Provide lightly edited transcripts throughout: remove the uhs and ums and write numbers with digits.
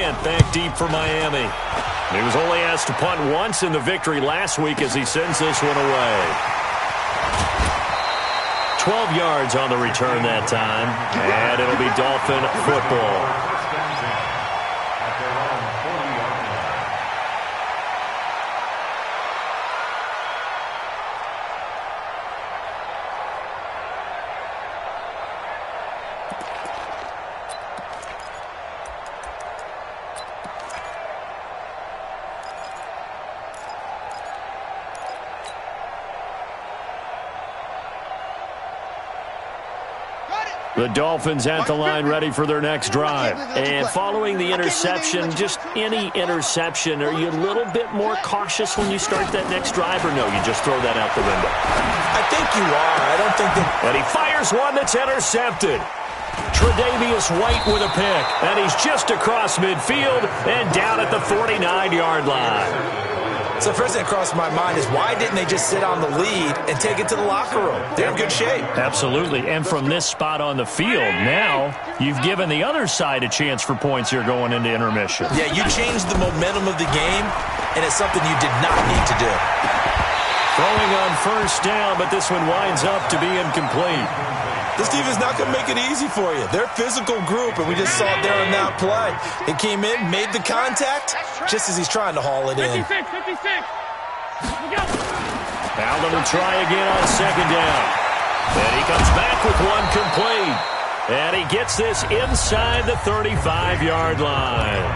And back deep for Miami. He was only asked to punt once in the victory last week as he sends this one away. 12 yards on the return that time, and it'll be Dolphin football. The Dolphins at the line ready for their next drive. And following the interception, just any interception, are you a little bit more cautious when you start that next drive, or no, you just throw that out the window? I think you are. I don't think that... And he fires one that's intercepted. Tre'Davious White with a pick. And he's just across midfield and down at the 49-yard line. So the first thing that crossed my mind is why didn't they just sit on the lead and take it to the locker room? They're in good shape. Absolutely. And from this spot on the field, now you've given the other side a chance for points here going into intermission. Yeah, you changed the momentum of the game, and it's something you did not need to do. Throwing on first down, but this one winds up to be incomplete. This defense is not going to make it easy for you. They're a physical group, and we just saw it there on that play. He came in, made the contact, just as he's trying to haul it in. 56. Allen will try again on second down. And he comes back with one complete. And he gets this inside the 35-yard line.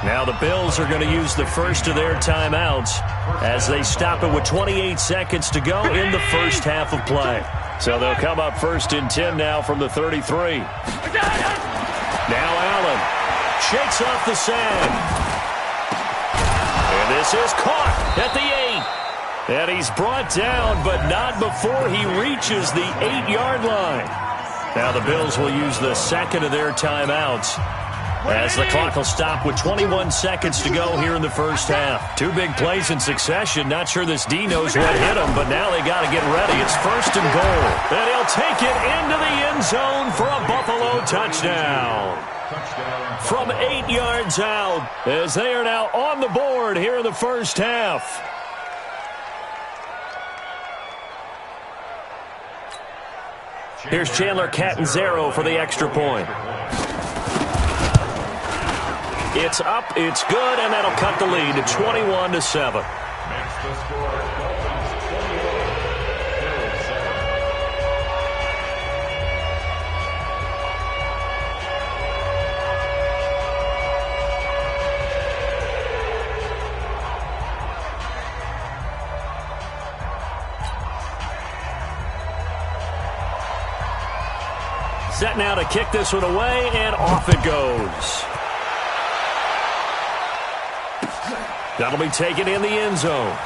Now the Bills are going to use the first of their timeouts as they stop it with 28 seconds to go in the first half of play. So they'll come up first and 10 now from the 33. Now Allen shakes off the sand. And this is caught at the 8. And he's brought down, but not before he reaches the 8-yard line. Now the Bills will use the second of their timeouts as the clock will stop with 21 seconds to go here in the first half. Two big plays in succession. Not sure this D knows what hit him, but now they got to get ready. It's first and goal. And he'll take it into the end zone for a Buffalo touchdown. From 8 yards out, as they are now on the board here in the first half. Here's Chandler Catanzaro for the extra point. It's up, it's good, and that'll cut the lead to 21-7. Set now to kick this one away, and off it goes. That'll be taken in the end zone.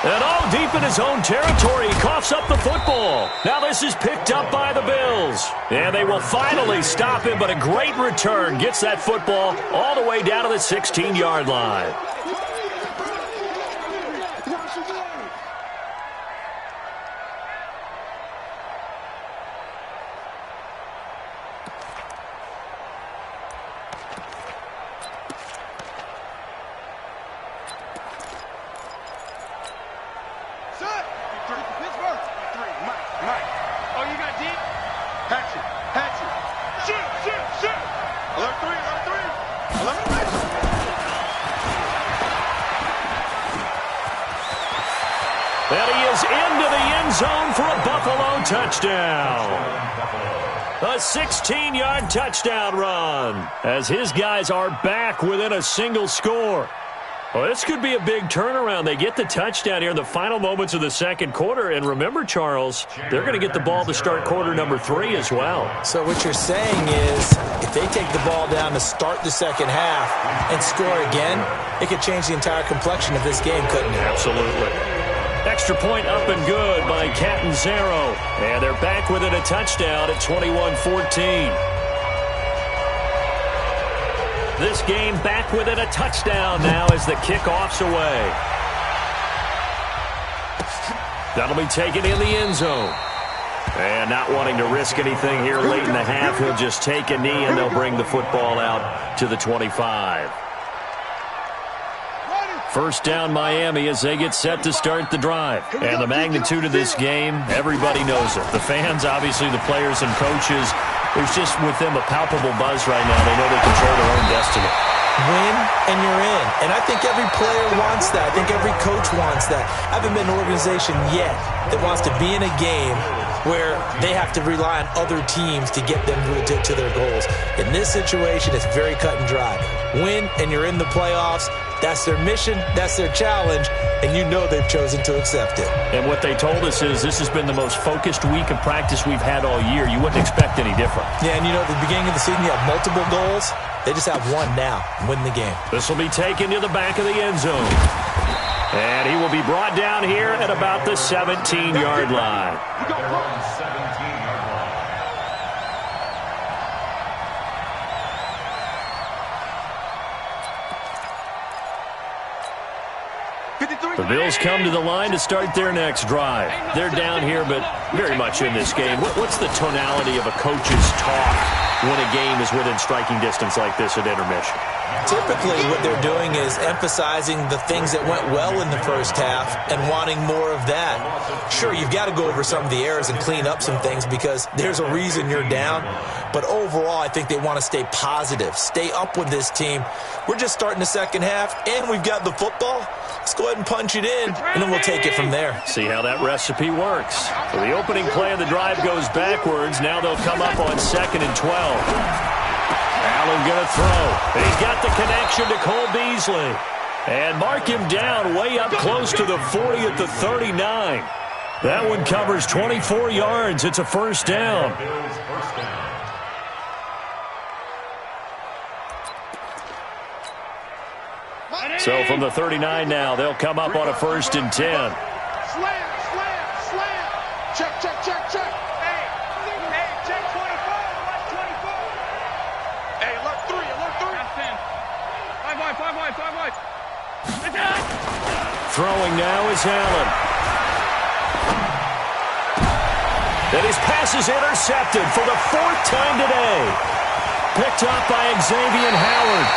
And all deep in his own territory, he coughs up the football. Now this is picked up by the Bills. And they will finally stop him, but a great return gets that football all the way down to the 16-yard line. And he is into the end zone for a Buffalo touchdown. A 16-yard touchdown run as his guys are back within a single score. Well, this could be a big turnaround. They get the touchdown here in the final moments of the second quarter. And remember, Charles, they're going to get the ball to start quarter number 3 as well. So what you're saying is if they take the ball down to start the second half and score again, it could change the entire complexion of this game, couldn't it? Absolutely. Extra point up and good by Catanzaro. And they're back within a touchdown at 21-14. This game back within a touchdown now as the kickoff's away. That'll be taken in the end zone. And not wanting to risk anything here late in the half, he'll just take a knee and they'll bring the football out to the 25. First down Miami as they get set to start the drive. And the magnitude of this game, everybody knows it. The fans, obviously the players and coaches, there's just with them a palpable buzz right now. They know they control their own destiny. Win and you're in. And I think every player wants that. I think every coach wants that. I haven't been an organization yet that wants to be in a game where they have to rely on other teams to get them to their goals. In this situation, it's very cut and dry. Win and you're in the playoffs. That's their mission, that's their challenge, and you know they've chosen to accept it. And what they told us is this has been the most focused week of practice we've had all year. You wouldn't expect any different. Yeah, and you know, at the beginning of the season, you have multiple goals. They just have one now and win the game. This will be taken to the back of the end zone. And he will be brought down here at about the 17-yard line. The Bills come to the line to start their next drive. They're down here, but very much in this game. What's the tonality of a coach's talk when a game is within striking distance like this at intermission? Typically, what they're doing is emphasizing the things that went well in the first half and wanting more of that. Sure, you've got to go over some of the errors and clean up some things because there's a reason you're down. But overall, I think they want to stay positive, stay up with this team. We're just starting the second half, and we've got the football. Let's go ahead and punch it in, and then we'll take it from there. See how that recipe works. So the opening play of the drive goes backwards. Now they'll come up on 2nd and 12. Allen going to throw. And he's got the connection to Cole Beasley. And mark him down way up close to the 40 at the 39. That one covers 24 yards. It's a first down. So from the 39 now, they'll come up on a 1st and 10. Slam, slam, slam. Check, check, check, check. Hey, check 24. Watch 24. Hey, alert 3, alert 3. That's 10. 5 wide. Throwing now is Allen. And his pass is intercepted for the 4th time today. Picked up by Xavier Howard.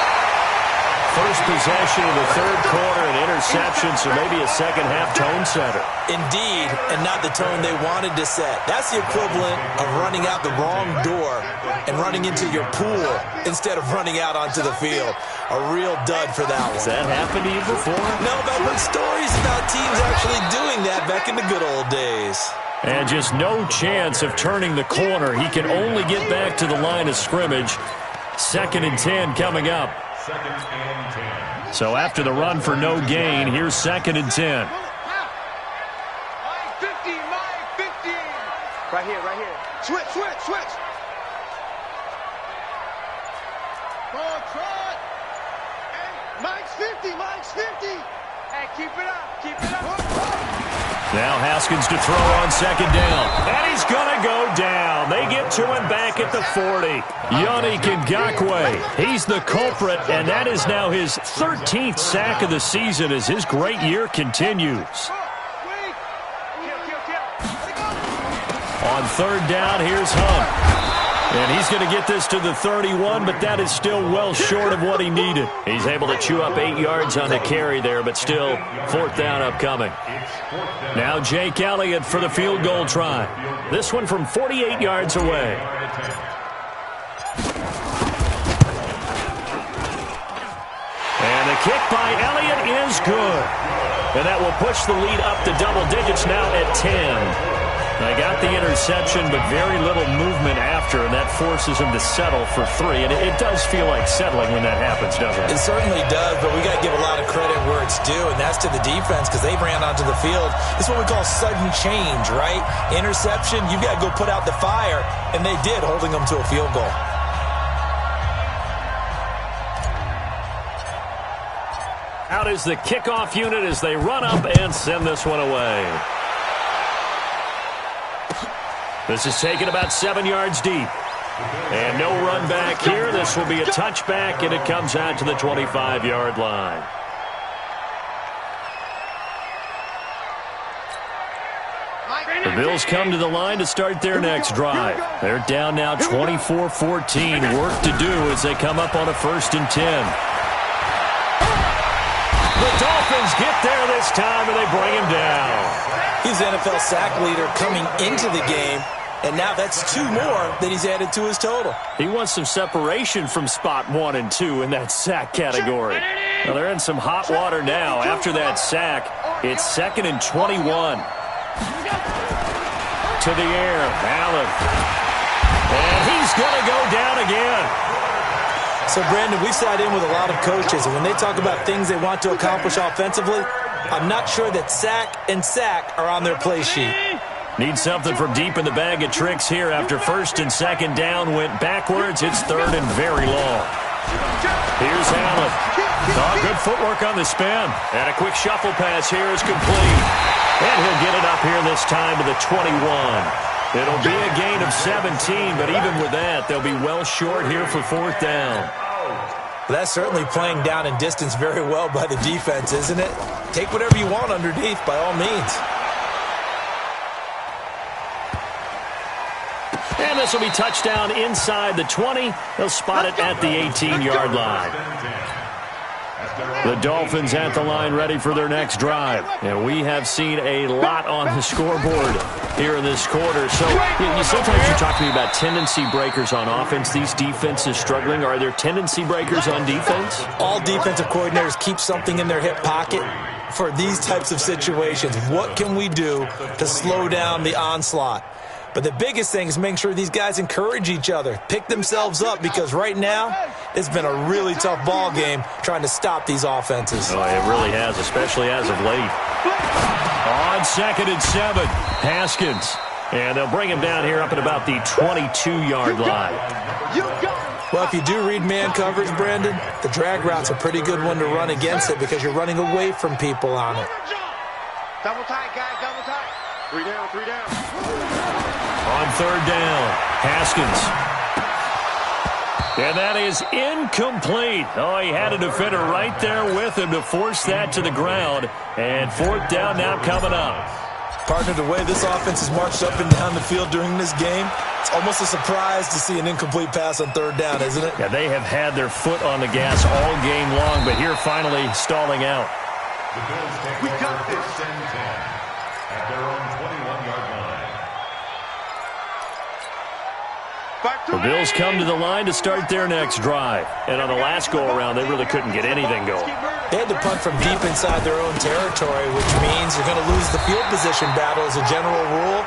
First possession of the 3rd quarter, an interception, so maybe a second-half tone setter. Indeed, and not the tone they wanted to set. That's the equivalent of running out the wrong door and running into your pool instead of running out onto the field. A real dud for that one. Has that happened to you before? No, but I've heard stories about teams actually doing that back in the good old days. And just no chance of turning the corner. He can only get back to the line of scrimmage. 2nd and 10 coming up. So after the run for no gain, here's 2nd and 10. 50, Mike, 50. Right here. Switch. Trot. Hey, Mike's 50. Hey, keep it up. Now Haskins to throw on 2nd down. And he's going to go down. They get to him back at the 40. Yannick Ngakoue, he's the culprit, and that is now his 13th sack of the season as his great year continues. On 3rd down, here's Hunt. And he's going to get this to the 31, but that is still well short of what he needed. He's able to chew up 8 yards on the carry there, but still 4th down upcoming. Now Jake Elliott for the field goal try. This one from 48 yards away. And the kick by Elliott is good. And that will push the lead up to double digits now at 10. They got the interception, but very little movement after, and that forces him to settle for 3. And it does feel like settling when that happens, doesn't it? It certainly does, but we got to give a lot of credit where it's due, and that's to the defense because they ran onto the field. It's what we call sudden change, right? Interception, you got to go put out the fire, and they did, holding them to a field goal. Out is the kickoff unit as they run up and send this one away. This is taken about 7 yards deep. And no run back here. This will be a touchback, and it comes out to the 25-yard line. The Bills come to the line to start their next drive. They're down now 24-14. Work to do as they come up on a 1st and 10. The Dolphins get there this time, and they bring him down. He's the NFL sack leader coming into the game, and now that's 2 more that he's added to his total. He wants some separation from spot 1 and 2 in that sack category. Well, they're in some hot water now. After that sack, it's 2nd and 21. To the air, Allen. And he's going to go down again. So, Brandon, we sat in with a lot of coaches, and when they talk about things they want to accomplish offensively, I'm not sure that sack and sack are on their play sheet. Need something from deep in the bag of tricks here after 1st and 2nd down went backwards. It's 3rd and very long. Here's Allen. Oh, good footwork on the spin. And a quick shuffle pass here is complete. And he'll get it up here this time to the 21. It'll be a gain of 17, but even with that, they'll be well short here for 4th down. Well, that's certainly playing down in distance very well by the defense, isn't it? Take whatever you want underneath, by all means. And this will be touchdown inside the 20. They'll spot it at the 18-yard line. The Dolphins at the line ready for their next drive. And we have seen a lot on the scoreboard here in this quarter. So sometimes you talk to me about tendency breakers on offense. These defenses struggling. Are there tendency breakers on defense? All defensive coordinators keep something in their hip pocket for these types of situations. What can we do to slow down the onslaught? But the biggest thing is making sure these guys encourage each other, pick themselves up, because right now it's been a really tough ball game trying to stop these offenses. Oh, it really has, especially as of late. On 2nd and 7, Haskins. And they'll bring him down here up at about the 22-yard line. Well, if you do read man coverage, Brandon, the drag route's a pretty good one to run against it because you're running away from people on it. Double tight, guys, double tight. 3 down, 3 down. On 3rd down, Haskins. And that is incomplete. Oh, he had a defender right there with him to force that to the ground. And 4th down now coming up. Partner, the way this offense has marched up and down the field during this game, it's almost a surprise to see an incomplete pass on 3rd down, isn't it? Yeah, they have had their foot on the gas all game long, but here finally stalling out. We got this. At their own 21-yard line. The Bills come to the line to start their next drive. And on the last go-around, they really couldn't get anything going. They had to punt from deep inside their own territory, which means you're going to lose the field position battle as a general rule.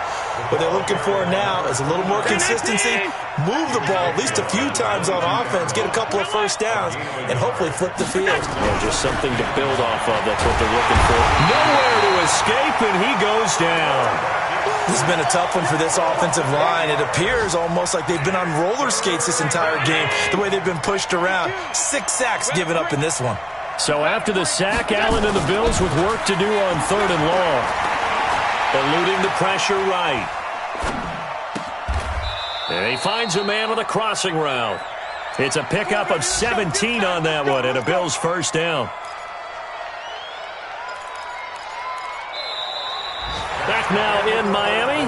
What they're looking for now is a little more consistency, move the ball at least a few times on offense, get a couple of 1st downs, and hopefully flip the field. Yeah, just something to build off of. That's what they're looking for. Nowhere to escape, and he goes down. This has been a tough one for this offensive line. It appears almost like they've been on roller skates this entire game, the way they've been pushed around. 6 sacks given up in this one. So after the sack, Allen and the Bills with work to do on 3rd and long. Eluding the pressure right. And he finds a man with a crossing route. It's a pickup of 17 on that one and a Bills 1st down. Back now in Miami.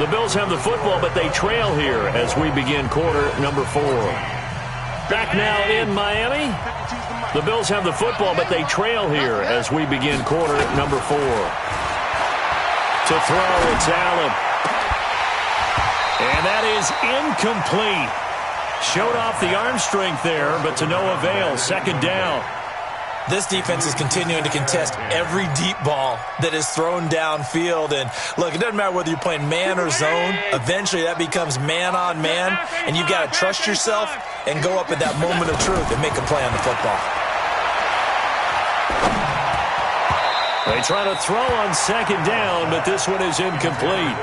The Bills have the football, but they trail here as we begin quarter number 4. Back now in Miami. The Bills have the football, but they trail here as we begin quarter number 4. To throw, it's Allen. And that is incomplete. Showed off the arm strength there, but to no avail. 2nd down. This defense is continuing to contest every deep ball that is thrown downfield. And, look, it doesn't matter whether you're playing man or zone. Eventually that becomes man on man, and you've got to trust yourself and go up at that moment of truth and make a play on the football. They try to throw on 2nd down, but this one is incomplete.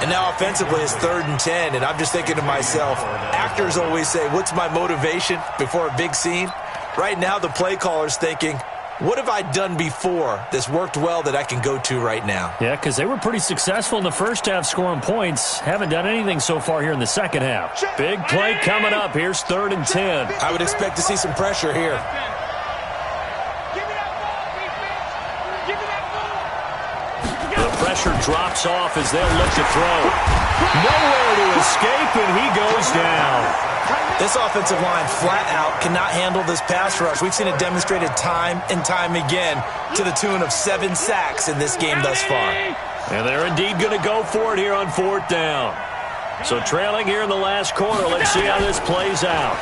And now offensively it's 3rd and 10, and I'm just thinking to myself, actors always say, what's my motivation before a big scene? Right now the play caller's thinking, what have I done before that's worked well that I can go to right now? Yeah, because they were pretty successful in the first half scoring points. Haven't done anything so far here in the second half. Big play coming up. Here's 3rd and 10. I would expect to see some pressure here. pressure drops off as they'll look to throw. Nowhere to escape, and he goes down. This offensive line flat out cannot handle this pass rush. We've seen it demonstrated time and time again to the tune of 7 sacks in this game thus far. And they're indeed going to go for it here on 4th down. So trailing here in the last quarter, let's see how this plays out.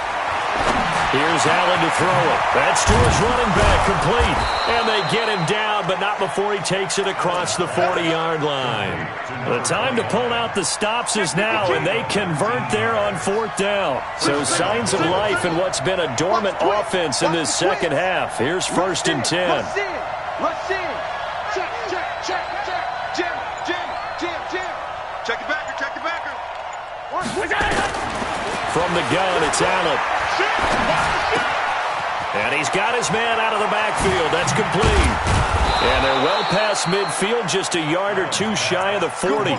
Here's Allen to throw it. That's to his running back, complete. And they get him down, but not before he takes it across the 40-yard line. The time to pull out the stops is now, and they convert there on 4th down. So signs of life in what's been a dormant offense in this second half. Here's 1st and 10. Let's see. Check. Check your backer. From the gun, it's Allen. And he's got his man out of the backfield. That's complete. And they're well past midfield, just a yard or two shy of the 40.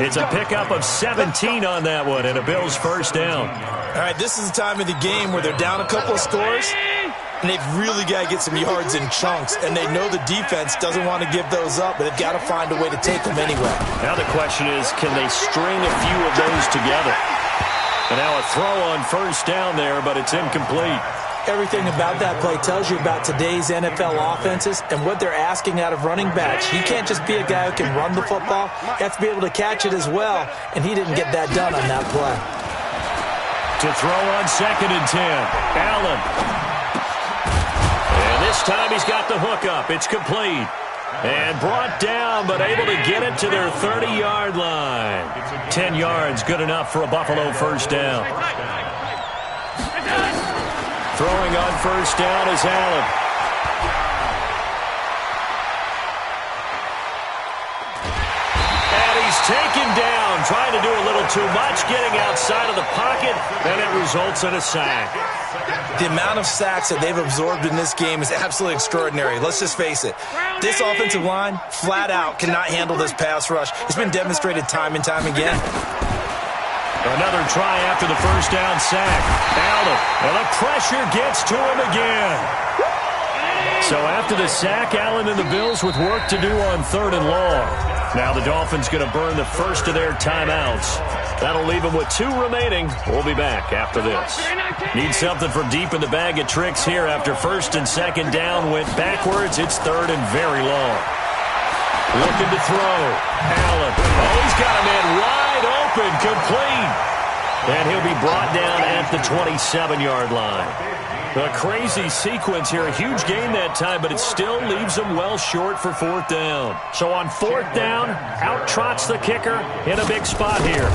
It's a pickup of 17 on that one, and a Bills 1st down. All right, this is the time of the game where they're down a couple of scores, and they've really got to get some yards in chunks, and they know the defense doesn't want to give those up, but they've got to find a way to take them anyway. Now the question is, can they string a few of those together? And now a throw on 1st down there, but it's incomplete. Everything about that play tells you about today's NFL offenses and what they're asking out of running backs. You can't just be a guy who can run the football. You have to be able to catch it as well, and he didn't get that done on that play. To throw on 2nd and 10, Allen. And this time he's got the hook up. It's complete. And brought down, but able to get it to their 30-yard line. 10 yards, good enough for a Buffalo 1st down. Throwing on 1st down is Allen. And he's taken down, trying to do a little too much, getting outside of the pocket, and it results in a sack. The amount of sacks that they've absorbed in this game is absolutely extraordinary. Let's just face it. This offensive line, flat out, cannot handle this pass rush. It's been demonstrated time and time again. Another try after the 1st down sack. Allen, and the pressure gets to him again. So after the sack, Allen and the Bills with work to do on 3rd and long. Now the Dolphins going to burn the first of their timeouts. That'll leave them with 2 remaining. We'll be back after this. Need something for deep in the bag of tricks here after 1st and 2nd down went backwards. It's 3rd and very long. Looking to throw. Allen. Oh, he's got a man wide open, complete. And he'll be brought down at the 27-yard line. A crazy sequence here. A huge gain that time, but it still leaves them well short for 4th down. So on 4th down, out trots the kicker in a big spot here.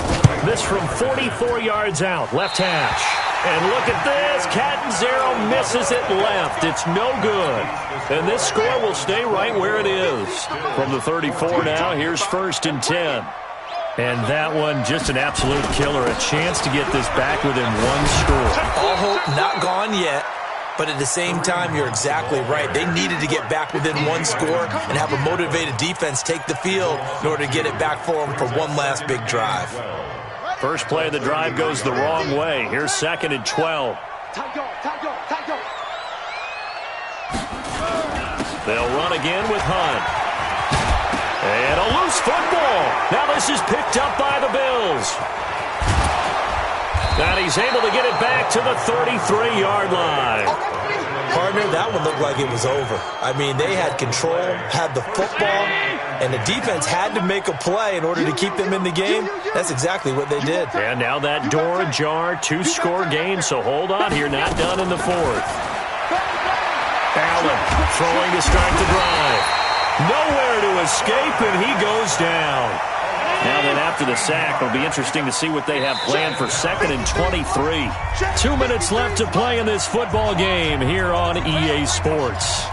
This from 44 yards out, left hash. And look at this. Catanzaro misses it left. It's no good. And this score will stay right where it is. From the 34 now, here's 1st and 10. And that one, just an absolute killer. A chance to get this back within 1 score. All hope not gone yet, but at the same time, you're exactly right. They needed to get back within 1 score and have a motivated defense take the field in order to get it back for them for one last big drive. First play of the drive goes the wrong way. Here's 2nd and 12. They'll run again with Hunt. And a loose football. Now this is picked up by the Bills. And he's able to get it back to the 33-yard line. Partner, that one looked like it was over. I mean, they had control, had the football, and the defense had to make a play in order to keep them in the game. That's exactly what they did. And now that door ajar, 2-score game, so hold on here, not done in the 4th. Allen throwing to start the drive. Nowhere to escape, and he goes down. Now then, after the sack, it'll be interesting to see what they have planned for 2nd and 23. 2 minutes left to play in this football game here on EA Sports.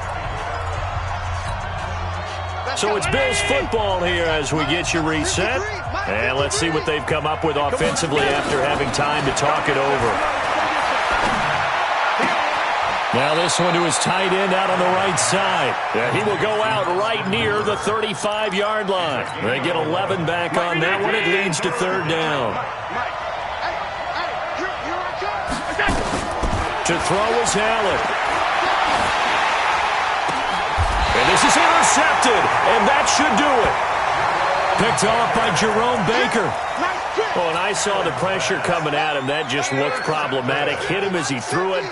So it's Bills football here as we get you reset. And let's see what they've come up with offensively after having time to talk it over. Now this one to his tight end out on the right side. He will go out right near the 35-yard line. They get 11 back on that one. It leads to 3rd down. To throw is Allen. And this is intercepted, and that should do it. Picked off by Jerome Baker. Oh, and I saw the pressure coming at him. That just looked problematic. Hit him as he threw it,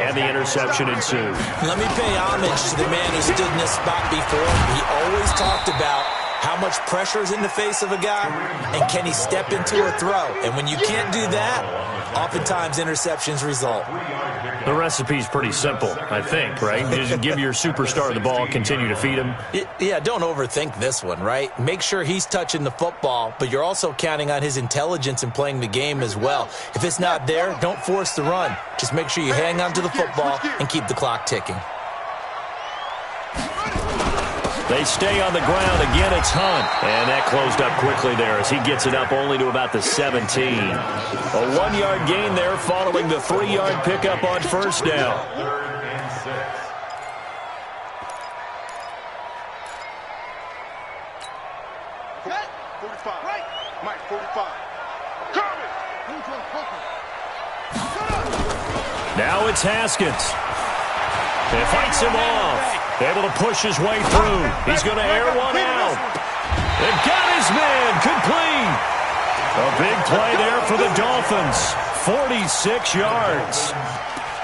and the interception ensued. Let me pay homage to the man who stood in this spot before. He always talked about how much pressure is in the face of a guy, and can he step into a throw? And when you can't do that, oftentimes interceptions result. The recipe's pretty simple, I think, right? Just give your superstar the ball, continue to feed him. Yeah, don't overthink this one, right? Make sure he's touching the football, but you're also counting on his intelligence in playing the game as well. If it's not there, don't force the run. Just make sure you hang on to the football and keep the clock ticking. They stay on the ground. Again, it's Hunt. And that closed up quickly there as he gets it up only to about the 17. A 1-yard gain there following the 3-yard pickup on first down. 3rd and 6. Okay. 45. Right. Mike, 45. Coming. Now it's Haskins. He fights him off. Able to push his way through. He's going to air one out. They've got his man complete. A big play there for the Dolphins. 46 yards.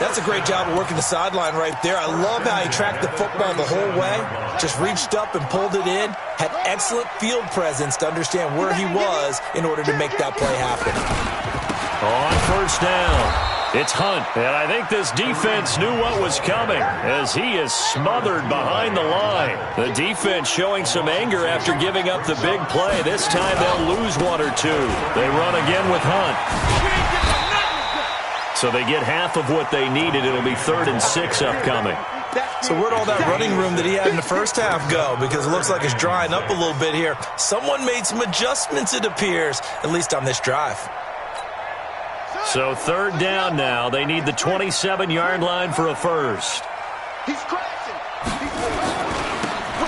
That's a great job of working the sideline right there. I love how he tracked the football the whole way. Just reached up and pulled it in. Had excellent field presence to understand where he was in order to make that play happen. On first down, it's Hunt. And I think this defense knew what was coming as he is smothered behind the line. The defense showing some anger after giving up the big play. This time they'll lose 1 or 2. They run again with Hunt. So they get half of what they needed. It'll be 3rd and 6 upcoming. So where'd all that running room that he had in the first half go? Because it looks like it's drying up a little bit here. Someone made some adjustments, it appears, at least on this drive. So 3rd down now. They need the 27-yard line for a first. He's crashing.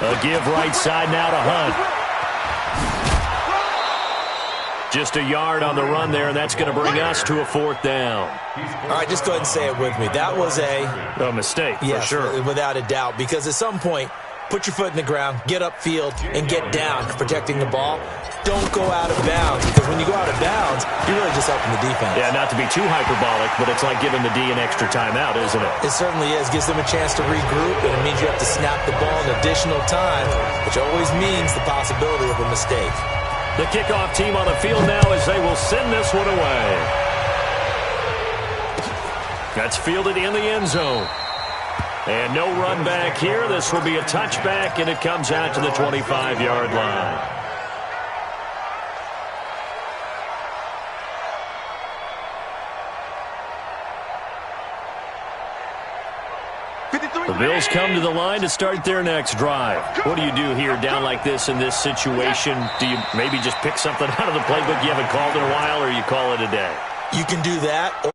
A give right side now to Hunt. Just a yard on the run there, and that's going to bring us to a 4th down. All right, just go ahead and say it with me. That was a mistake, yes, for sure. Without a doubt, because at some point, put your foot in the ground, get upfield, and get down protecting the ball. Don't go out of bounds, because when you go out of bounds, you're really just helping the defense. Yeah, not to be too hyperbolic, but it's like giving the D an extra timeout, isn't it? It certainly is. Gives them a chance to regroup, and it means you have to snap the ball in additional time, which always means the possibility of a mistake. The kickoff team on the field now as they will send this one away. That's fielded in the end zone. And no run back here. This will be a touchback, and it comes out to the 25-yard line. The Bills come to the line to start their next drive. What do you do here down like this in this situation? Do you maybe just pick something out of the playbook you haven't called in a while, or you call it a day? You can do that.